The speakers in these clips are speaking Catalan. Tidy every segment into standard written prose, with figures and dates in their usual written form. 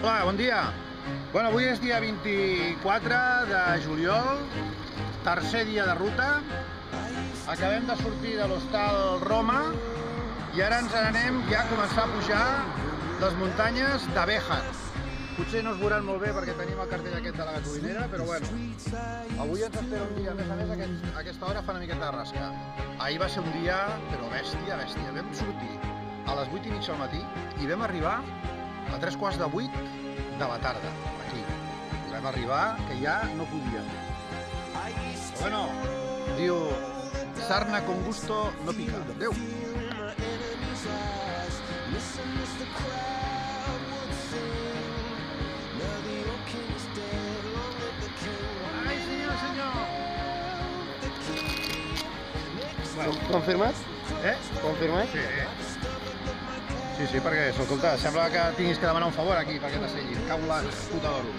Hola, bon dia. Bueno, avui és dia 24 de juliol, tercer dia de ruta. Acabem de sortir de l'hostal Roma i ara ens n'anem ja a començar a pujar les muntanyes de Béjar. Potser no es veuran molt bé perquè tenim el cartell aquest de la gasolinera, però bueno, avui ens espera un dia, a més, a aquesta hora fa una miqueta de rasca. Ahir va ser un dia, però bèstia, bèstia. Vam sortir a les 8:30 del matí i vam arribar a 7:45 de la tarda, aquí. Vam arribar que ja no podíem. Però bueno, diu, sarna con gusto no pica. Adéu. Ai, senyor, senyor. Bueno. Confirmat? Confirmat? Sí. Sí, perquè, escolta, sembla que tinguis que demanar un favor aquí perquè t'asseguin. Cago en la puta d'oro.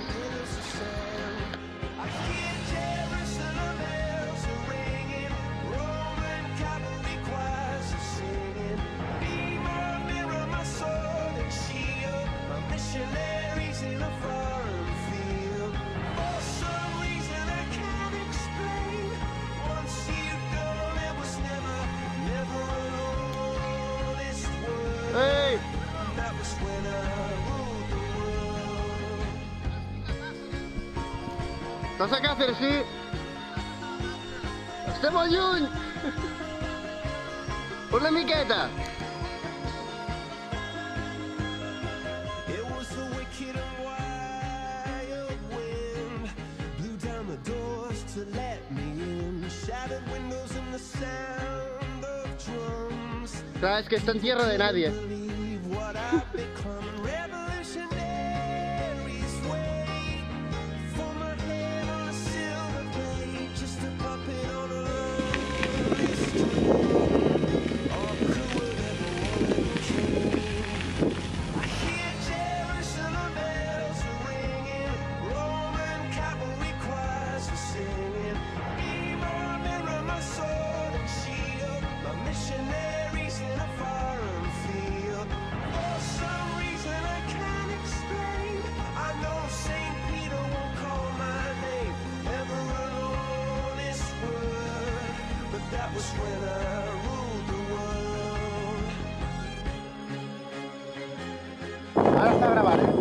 Ei! Estàs a Càceres, sí? Estem molt lluny! Una miqueta! Sabes que está en tierra de nadie. Ara està gravant,